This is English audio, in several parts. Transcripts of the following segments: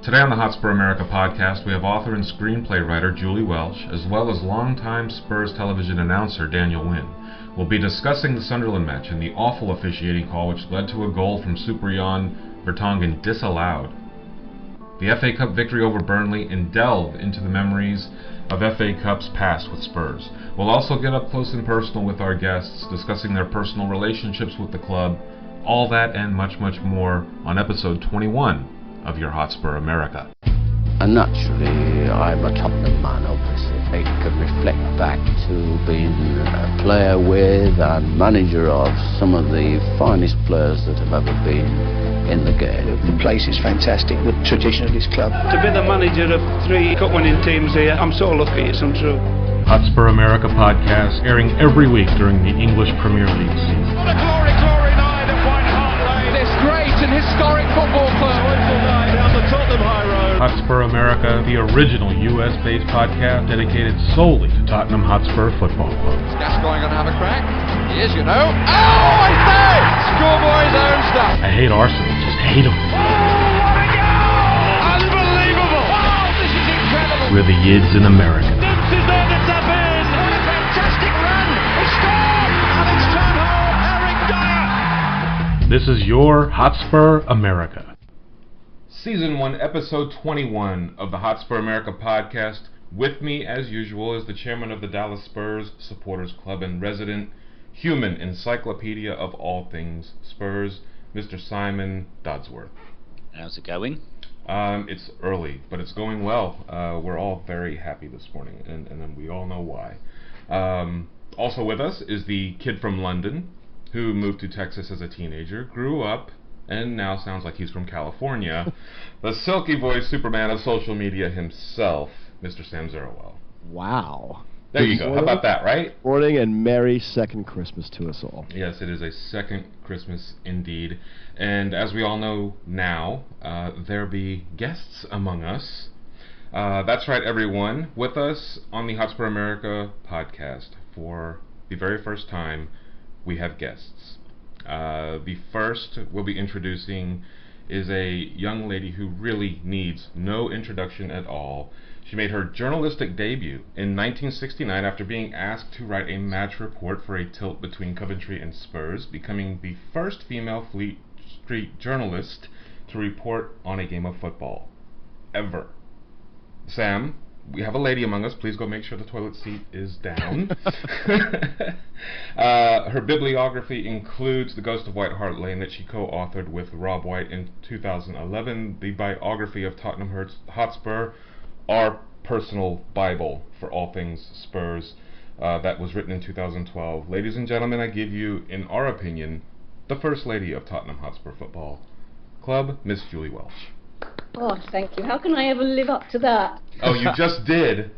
Today on the Hotspur America Podcast, we have author and screenplay writer Julie Welch, as well as longtime Spurs television announcer Daniel Wynne. We'll be discussing the Sunderland match and the awful officiating call which led to a goal from Cyprian Vertonghen disallowed, the FA Cup victory over Burnley, and delve into the memories of FA Cups past with Spurs. We'll also get up close and personal with our guests, discussing their personal relationships with the club, all that and much, much more on episode 21 of your Hotspur America. And naturally, I'm a Tottenham man, obviously. I can reflect back to being a player with and manager of some of the finest players that have ever been in the game. The place is fantastic, the tradition of this club. To be the manager of 3 cup-winning teams here, I'm so lucky, it's untrue. Hotspur America Podcast, airing every week during the English Premier League season. What a glory night at White Hart Lane. This great and historic football club. Joyful night down the Tottenham High Road. Hotspur America, the original US-based podcast dedicated solely to Tottenham Hotspur Football Club. Is Gascoigne going to have a crack? He is, you know. Oh, I say! Schoolboy's own stuff. I hate Arsenal, just hate them. Oh, what a goal! Unbelievable! Wow, this is incredible. We're the Yids in America. This is there to tap in. What a fantastic run. He scored! And it's turned home. Eric Dyer. This is your Hotspur America. Season 1, Episode 21 of the Hotspur America Podcast. With me, as usual, is the chairman of the Dallas Spurs Supporters Club and resident human encyclopedia of all things Spurs, Mr. Simon Dodsworth. How's it going? It's early, but it's going well. We're all very happy this morning, and then we all know why. Also with us is the kid from London who moved to Texas as a teenager, grew up, and now sounds like he's from California, the silky voice Superman of social media himself, Mr. Sam Zerowell. Wow. There you go. How about that, right? Morning and Merry second Christmas to us all. Yes, it is a second Christmas indeed. And as we all know now, there be guests among us. That's right, everyone. With us on the Hotspur America podcast for the very first time, we have guests. The first we'll be introducing is a young lady who really needs no introduction at all. She made her journalistic debut in 1969 after being asked to write a match report for a tilt between Coventry and Spurs, becoming the first female Fleet Street journalist to report on a game of football ever. Sam, we have a lady among us. Please go make sure the toilet seat is down. Her bibliography includes The Ghost of White Hart Lane that she co-authored with Rob White in 2011, the biography of Tottenham Hotspur, our personal Bible for all things Spurs, that was written in 2012. Ladies and gentlemen, I give you, in our opinion, the First Lady of Tottenham Hotspur Football Club, Miss Julie Welch. Oh, thank you. How can I ever live up to that? Oh, you just did.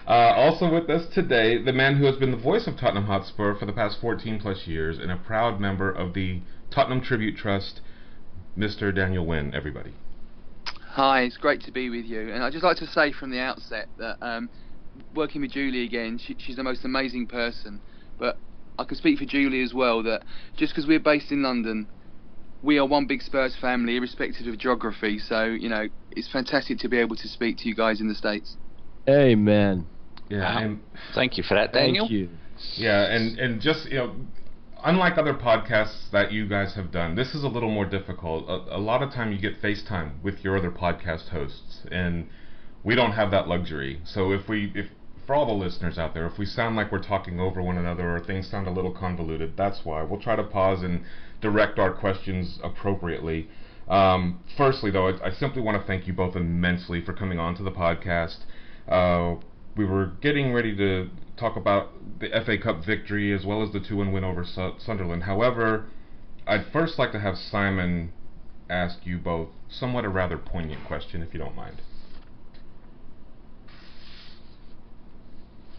Also with us today, the man who has been the voice of Tottenham Hotspur for the past 14 plus years and a proud member of the Tottenham Tribute Trust, Mr. Daniel Wynne, everybody. Hi, it's great to be with you. And I'd just like to say from the outset that working with Julie again, she's the most amazing person. But I can speak for Julie as well, that just because we're based in London, we are one big Spurs family, irrespective of geography. So, you know, it's fantastic to be able to speak to you guys in the States. Amen. Yeah. And thank you for that, Daniel. Thank you. Yeah, and just, you know, unlike other podcasts that you guys have done, this is a little more difficult. A lot of time you get FaceTime with your other podcast hosts, and we don't have that luxury. So if for all the listeners out there, if we sound like we're talking over one another or things sound a little convoluted, that's why. We'll try to pause and direct our questions appropriately. Firstly, though, I simply want to thank you both immensely for coming on to the podcast. We were getting ready to talk about the FA Cup victory as well as the 2-1 win over Sunderland. However, I'd first like to have Simon ask you both somewhat a rather poignant question, if you don't mind.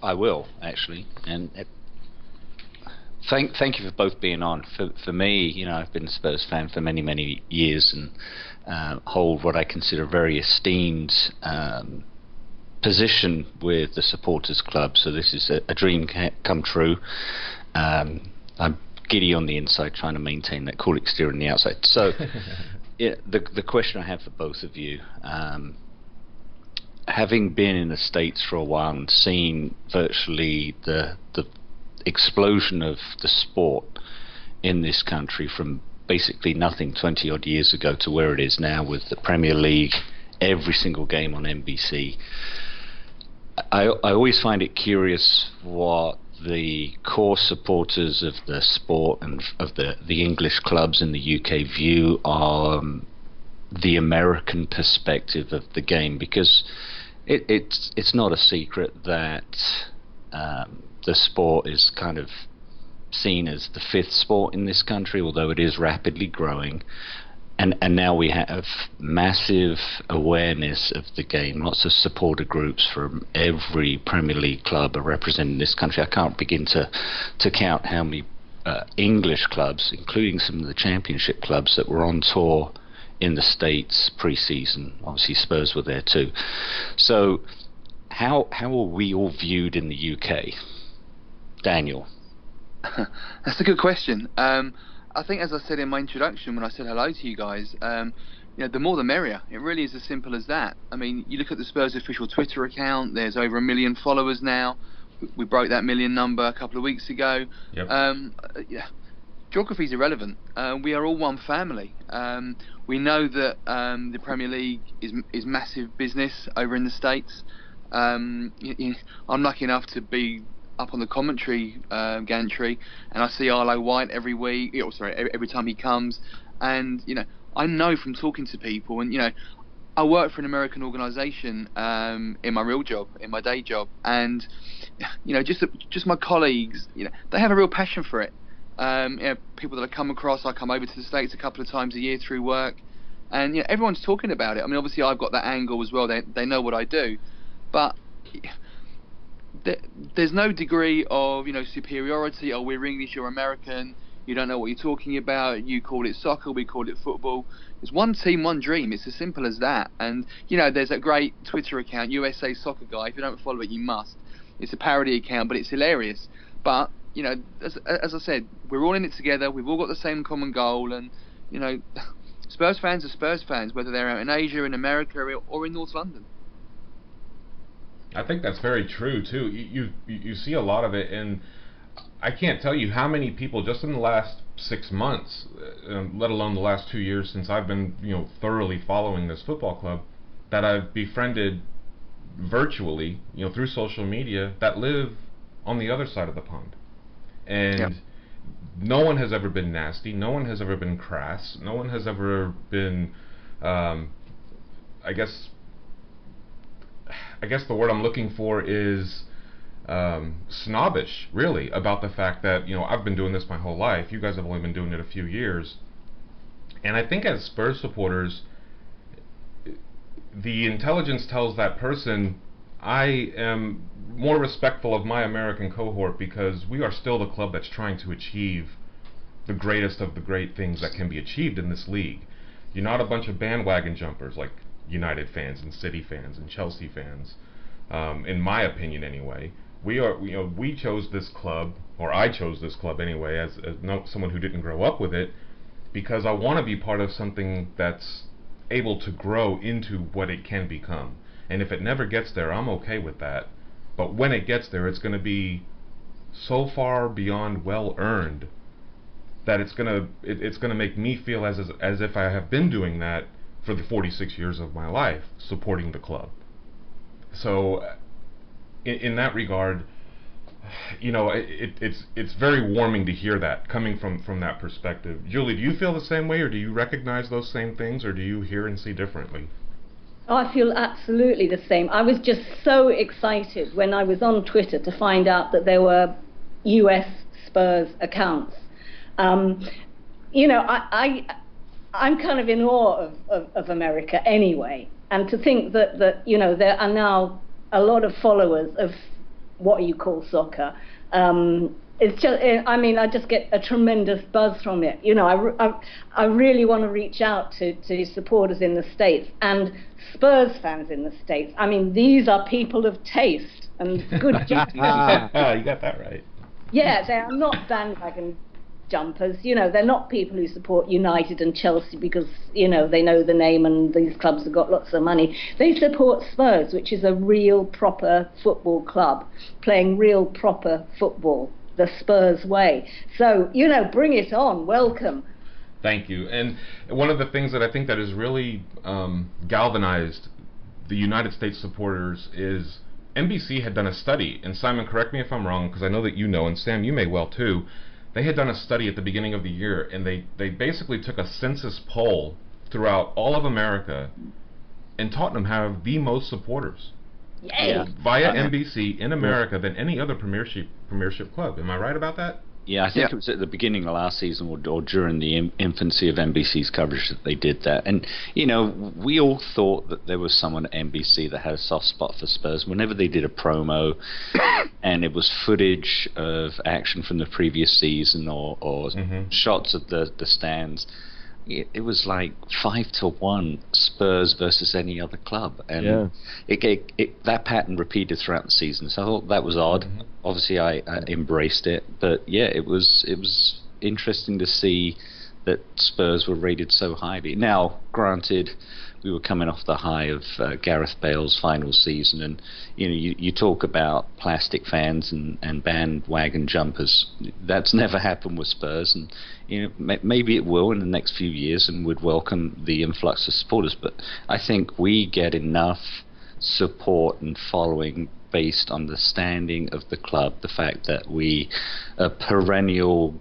I will, actually. And thank you for both being on. For me, you know, I've been a Spurs fan for many, many years and hold what I consider a very esteemed position with the supporters club. So this is a dream come true. I'm giddy on the inside, trying to maintain that cool exterior on the outside. So the question I have for both of you, having been in the States for a while and seen virtually the explosion of the sport in this country from basically nothing 20 odd years ago to where it is now with the Premier League, every single game on NBC, I always find it curious what the core supporters of the sport and of the English clubs in the UK view the American perspective of the game, because it's not a secret that the sport is kind of seen as the fifth sport in this country, although it is rapidly growing. And now we have massive awareness of the game. Lots of supporter groups from every Premier League club are represented in this country. I can't begin to count how many English clubs, including some of the Championship clubs, that were on tour in the States pre-season. Obviously Spurs were there too. So how are we all viewed in the UK? Daniel? That's a good question. I think, as I said in my introduction when I said hello to you guys, the more the merrier. It really is as simple as that. I mean, you look at the Spurs official Twitter account, there's over 1 million followers now. We broke that million number a couple of weeks ago. Yep. Geography is irrelevant. We are all one family. We know that the Premier League is massive business over in the States. I'm lucky enough to be up on the commentary gantry, and I see Arlo White every week. Every time he comes, and I know from talking to people, and I work for an American organisation in my real job, in my day job, and just my colleagues, they have a real passion for it. People that I come across, I come over to the States a couple of times a year through work, and everyone's talking about it. I mean, obviously I've got that angle as well. They know what I do, but there's no degree of superiority. Oh, we're English, you're American, you don't know what you're talking about, you call it soccer, we call it football. It's one team, one dream. It's as simple as that. And there's that great Twitter account, USA Soccer Guy. If you don't follow it, you must. It's a parody account, but it's hilarious. But as I said, we're all in it together. We've all got the same common goal, and Spurs fans are Spurs fans, whether they're out in Asia, in America, or in North London. I think that's very true too. You see a lot of it, and I can't tell you how many people just in the last 6 months, let alone the last 2 years since I've been thoroughly following this football club, that I've befriended virtually, through social media, that live on the other side of the pond, and yep. No one has ever been nasty. No one has ever been crass. No one has ever been, I guess the word I'm looking for is snobbish, really, about the fact that I've been doing this my whole life. You guys have only been doing it a few years, and I think as Spurs supporters, the intelligence tells that person, I am more respectful of my American cohort because we are still the club that's trying to achieve the greatest of the great things that can be achieved in this league. You're not a bunch of bandwagon jumpers like United fans and City fans and Chelsea fans, in my opinion anyway. We chose this club, or I chose this club anyway, as someone who didn't grow up with it, because I want to be part of something that's able to grow into what it can become. And if it never gets there, I'm okay with that. But when it gets there, it's going to be so far beyond well earned that it's going to make me feel as if I have been doing that for the 46 years of my life, supporting the club. So in that regard, it's very warming to hear that coming from that perspective. Julie, do you feel the same way, or do you recognize those same things, or do you hear and see differently? Oh, I feel absolutely the same. I was just so excited when I was on Twitter to find out that there were US Spurs accounts. I'm kind of in awe of America anyway, and to think that there are now a lot of followers of what you call soccer. It's just, I just get a tremendous buzz from it. I really want to reach out to supporters in the States and Spurs fans in the States. I mean, these are people of taste and good judgment. You got that right. Yeah, they are not bandwagon jumpers, you know, they're not people who support United and Chelsea because, you know, they know the name and these clubs have got lots of money. They support Spurs, which is a real proper football club playing real proper football the Spurs way. So, you know, bring it on. Welcome. Thank you. And one of the things that I think that has really galvanized the United States supporters is NBC had done a study, and Simon, correct me if I'm wrong, because I know that you know, and Sam, you may well too. They had done a study at the beginning of the year, and they basically took a census poll throughout all of America, and Tottenham have the most supporters via NBC in America than any other Premiership club. Am I right about that? Yeah, I think it was at the beginning of last season or during the infancy of NBC's coverage that they did that. And, you know, we all thought that there was someone at NBC that had a soft spot for Spurs. Whenever they did a promo and it was footage of action from the previous season or shots of the stands, it was like 5-1 Spurs versus any other club, and that pattern repeated throughout the season. So I thought that was odd. Obviously, I embraced it, but yeah, it was interesting to see that Spurs were rated so highly. Now, granted, we were coming off the high of Gareth Bale's final season, and you know, you talk about plastic fans and bandwagon jumpers. That's never happened with Spurs, and you know, maybe it will in the next few years, and would welcome the influx of supporters. But I think we get enough support and following based on the standing of the club, the fact that we are perennial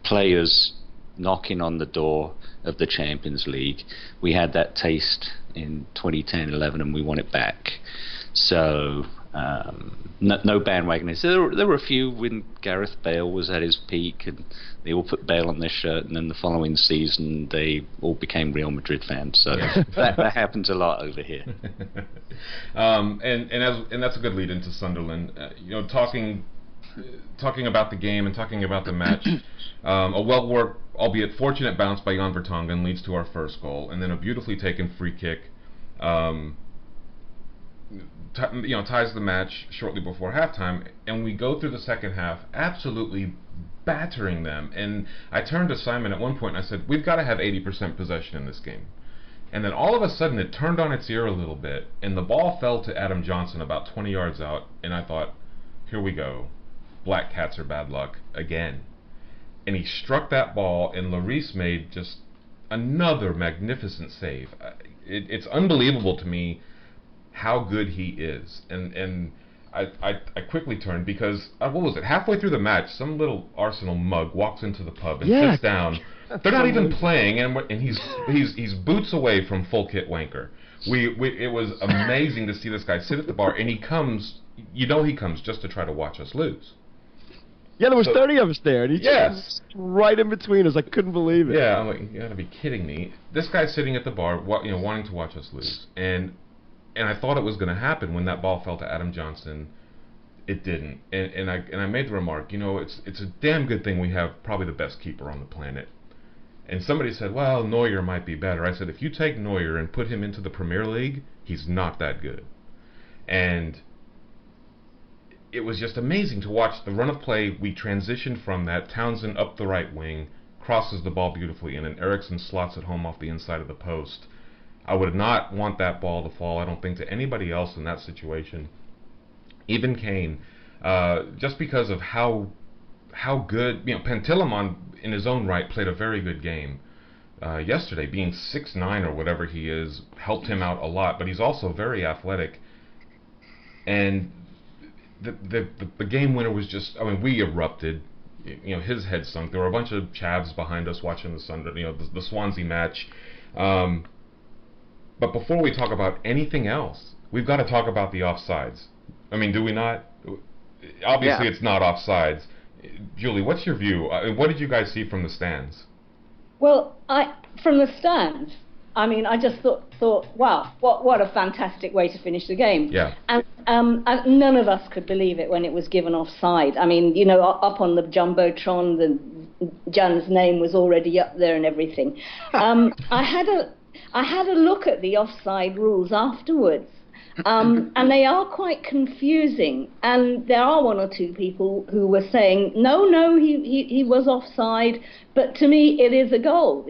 players knocking on the door of the Champions League. We had that taste in 2010-11 and we want it back. So no bandwagoners. There were a few when Gareth Bale was at his peak and they all put Bale on their shirt, and then the following season they all became Real Madrid fans. So that happens a lot over here. And that's a good lead into Sunderland. You know, talking about the game and talking about the match, a well-worked, albeit fortunate bounce by Jan Vertonghen leads to our first goal, and then a beautifully taken free kick ties the match shortly before halftime, and we go through the second half absolutely battering them. And I turned to Simon at one point and I said, we've got to have 80% possession in this game. And then all of a sudden it turned on its ear a little bit, and the ball fell to Adam Johnson about 20 yards out, and I thought, here we go. Black cats are bad luck again. And he struck that ball, and Lloris made just another magnificent save. It's unbelievable to me how good he is. And I quickly turned because, what was it, halfway through the match, some little Arsenal mug walks into the pub and sits down. They're not even playing, and he's boots away from full kit wanker. It was amazing to see this guy sit at the bar, and he comes just to try to watch us lose. Yeah, there was 30 of us there, and he just right in between us. I couldn't believe it. Yeah, I'm like, you gotta be kidding me. This guy's sitting at the bar, wanting to watch us lose, and I thought it was going to happen when that ball fell to Adam Johnson. It didn't, and I made the remark, it's a damn good thing we have probably the best keeper on the planet. And somebody said, well, Neuer might be better. I said, if you take Neuer and put him into the Premier League, he's not that good. And it was just amazing to watch the run of play. We transitioned from that. Townsend up the right wing, crosses the ball beautifully in, and Eriksson slots it home off the inside of the post. I would not want that ball to fall, I don't think, to anybody else in that situation. Even Kane, just because of how good, Pantilimon in his own right played a very good game yesterday. Being 6'9" or whatever he is helped him out a lot, but he's also very athletic. And the game winner was just, we erupted. His head sunk. There were a bunch of chavs behind us watching the Swansea match. But before we talk about anything else, we've got to talk about the offsides. Do we not? Obviously, it's not offsides. Julie, what's your view? What did you guys see from the stands? Well, from the stands, I just thought, wow, what a fantastic way to finish the game. Yeah. And none of us could believe it when it was given offside. Up on the jumbotron, Jan's name was already up there and everything. I had a look at the offside rules afterwards, And they are quite confusing. And there are one or two people who were saying, no, he was offside. But to me, it is a goal.